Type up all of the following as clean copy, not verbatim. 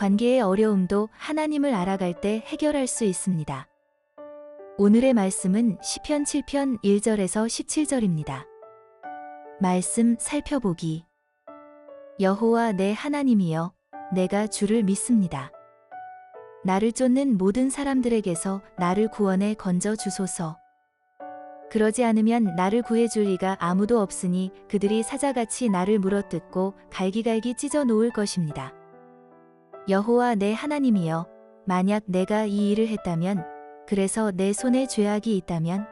관계의 어려움도 하나님을 알아갈 때 해결할 수 있습니다. 오늘의 말씀은 시편 7편 1절에서 17절입니다. 말씀 살펴보기. 여호와 내 하나님이여, 내가 주를 믿습니다. 나를 쫓는 모든 사람들에게서 나를 구원해 건져 주소서. 그러지 않으면 나를 구해줄 이가 아무도 없으니 그들이 사자같이 나를 물어뜯고 갈기갈기 찢어 놓을 것입니다. 여호와 내 하나님이여, 만약 내가 이 일을 했다면, 그래서 내 손에 죄악이 있다면,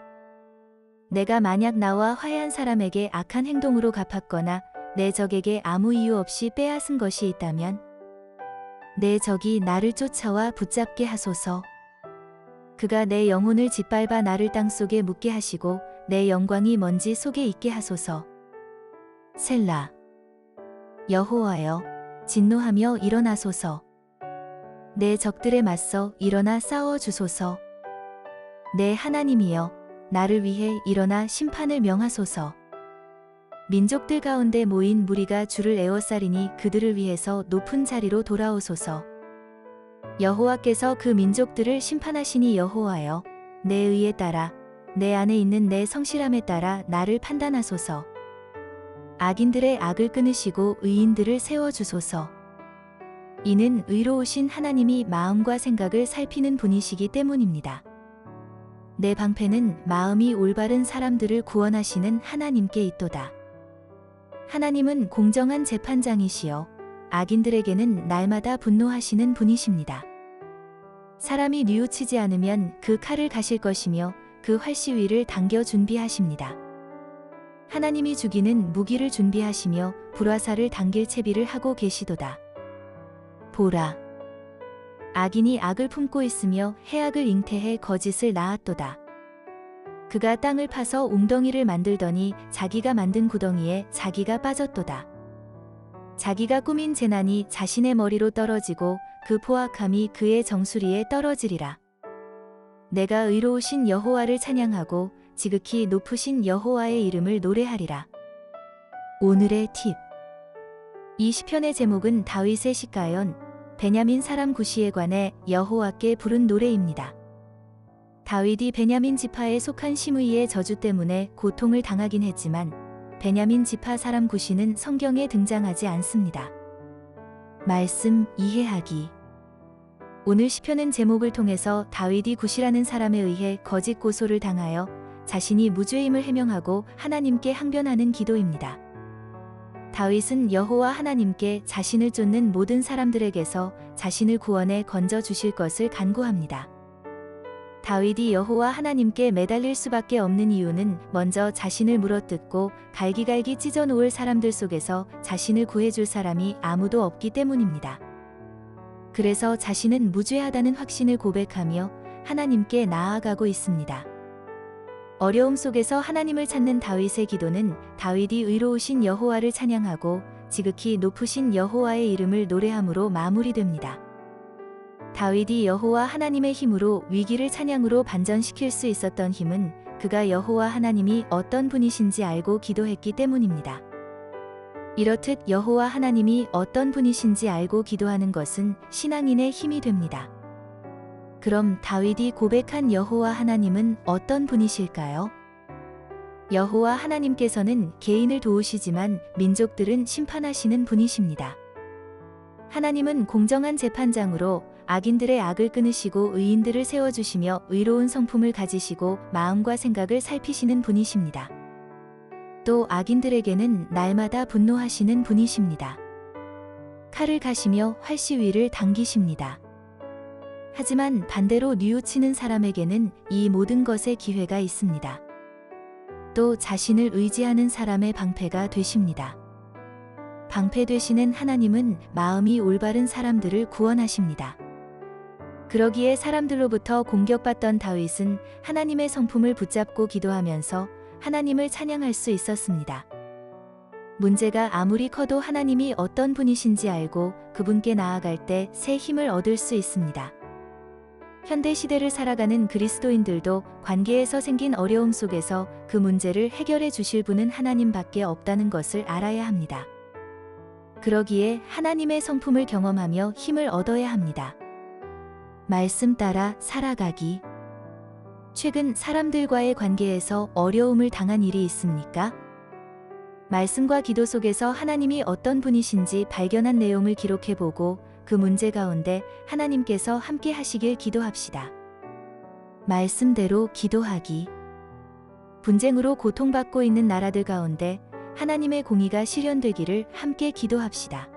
내가 만약 나와 화해한 사람에게 악한 행동으로 갚았거나 내 적에게 아무 이유 없이 빼앗은 것이 있다면, 내 적이 나를 쫓아와 붙잡게 하소서. 그가 내 영혼을 짓밟아 나를 땅속에 묻게 하시고 내 영광이 먼지 속에 있게 하소서. 셀라. 여호와여, 진노하며 일어나소서. 내 적들에 맞서 일어나 싸워 주소서. 내 하나님이여, 나를 위해 일어나 심판을 명하소서. 민족들 가운데 모인 무리가 주를 에워싸리니 그들을 위해서 높은 자리로 돌아오소서. 여호와께서 그 민족들을 심판하시니 여호와여, 내 의에 따라, 내 안에 있는 내 성실함에 따라 나를 판단하소서. 악인들의 악을 끊으시고 의인들을 세워주소서. 이는 의로우신 하나님이 마음과 생각을 살피는 분이시기 때문입니다. 내 방패는 마음이 올바른 사람들을 구원하시는 하나님께 있도다. 하나님은 공정한 재판장이시여, 악인들에게는 날마다 분노하시는 분이십니다. 사람이 뉘우치지 않으면 그 칼을 가실 것이며 그 활시위를 당겨 준비하십니다. 하나님이 죽이는 무기를 준비하시며 불화살을 당길 채비를 하고 계시도다. 보라. 악인이 악을 품고 있으며 해악을 잉태해 거짓을 낳았도다. 그가 땅을 파서 웅덩이를 만들더니 자기가 만든 구덩이에 자기가 빠졌도다. 자기가 꾸민 재난이 자신의 머리로 떨어지고 그 포악함이 그의 정수리에 떨어지리라. 내가 의로우신 여호와를 찬양하고 지극히 높으신 여호와의 이름을 노래하리라. 오늘의 팁. 이 시편의 제목은 다윗의 시가연, 베냐민 사람 구시에 관해 여호와께 부른 노래입니다. 다윗이 베냐민 지파에 속한 시므이의 저주 때문에 고통을 당하긴 했지만 베냐민 지파 사람 구시는 성경에 등장하지 않습니다. 말씀 이해하기. 오늘 시편은 제목을 통해서 다윗이 구시라는 사람에 의해 거짓 고소를 당하여 자신이 무죄임을 해명하고 하나님께 항변하는 기도입니다. 다윗은 여호와 하나님께 자신을 쫓는 모든 사람들에게서 자신을 구원해 건져 주실 것을 간구합니다. 다윗이 여호와 하나님께 매달릴 수밖에 없는 이유는 먼저 자신을 물어뜯고 갈기갈기 찢어 놓을 사람들 속에서 자신을 구해줄 사람이 아무도 없기 때문입니다. 그래서 자신은 무죄하다는 확신을 고백하며 하나님께 나아가고 있습니다. 어려움 속에서 하나님을 찾는 다윗의 기도는 다윗이 의로우신 여호와를 찬양하고 지극히 높으신 여호와의 이름을 노래함으로 마무리됩니다. 다윗이 여호와 하나님의 힘으로 위기를 찬양으로 반전시킬 수 있었던 힘은 그가 여호와 하나님이 어떤 분이신지 알고 기도했기 때문입니다. 이렇듯 여호와 하나님이 어떤 분이신지 알고 기도하는 것은 신앙인의 힘이 됩니다. 그럼 다윗이 고백한 여호와 하나님은 어떤 분이실까요? 여호와 하나님께서는 개인을 도우시지만 민족들은 심판하시는 분이십니다. 하나님은 공정한 재판장으로 악인들의 악을 끊으시고 의인들을 세워주시며 의로운 성품을 가지시고 마음과 생각을 살피시는 분이십니다. 또 악인들에게는 날마다 분노하시는 분이십니다. 칼을 가시며 활시위를 당기십니다. 하지만 반대로 뉘우치는 사람에게는 이 모든 것에 기회가 있습니다. 또 자신을 의지하는 사람의 방패가 되십니다. 방패 되시는 하나님은 마음이 올바른 사람들을 구원하십니다. 그러기에 사람들로부터 공격받던 다윗은 하나님의 성품을 붙잡고 기도하면서 하나님을 찬양할 수 있었습니다. 문제가 아무리 커도 하나님이 어떤 분이신지 알고 그분께 나아갈 때 새 힘을 얻을 수 있습니다. 현대 시대를 살아가는 그리스도인들도 관계에서 생긴 어려움 속에서 그 문제를 해결해 주실 분은 하나님밖에 없다는 것을 알아야 합니다. 그러기에 하나님의 성품을 경험하며 힘을 얻어야 합니다. 말씀 따라 살아가기. 최근 사람들과의 관계에서 어려움을 당한 일이 있습니까? 말씀과 기도 속에서 하나님이 어떤 분이신지 발견한 내용을 기록해보고 그 문제 가운데 하나님께서 함께 하시길 기도합시다. 말씀대로 기도하기. 분쟁으로 고통받고 있는 나라들 가운데 하나님의 공의가 실현되기를 함께 기도합시다.